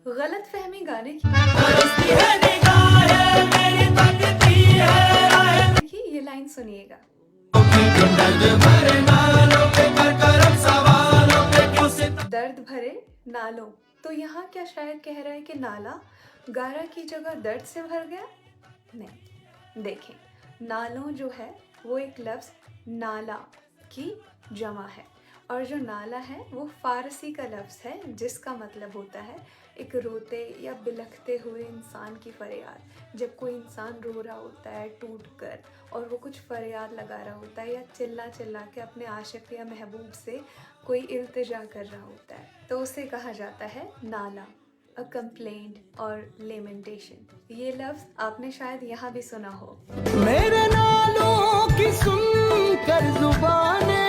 गलत फहमी गाने की देखिए, ये लाइन सुनिएगा। दर्द भरे नालों, तो यहाँ क्या शायर कह रहा है कि नाला गारा की जगह दर्द से भर गया? नहीं, देखें, नालों जो है वो एक लफ्ज़ नाला की जमा है, और जो नाला है वो फ़ारसी का लफ्ज़ है जिसका मतलब होता है एक रोते या बिलखते हुए इंसान की फरियाद। जब कोई इंसान रो रहा होता है टूट कर और वो कुछ फरियाद लगा रहा होता है या चिल्ला चिल्ला के अपने आशिक या महबूब से कोई इल्तिजा कर रहा होता है, तो उसे कहा जाता है नाला, अ कंप्लेंट और लेमेंटेशन। ये लफ्ज़ आपने शायद यहाँ भी सुना हो। मेरे नालों की सुनकर जुबाने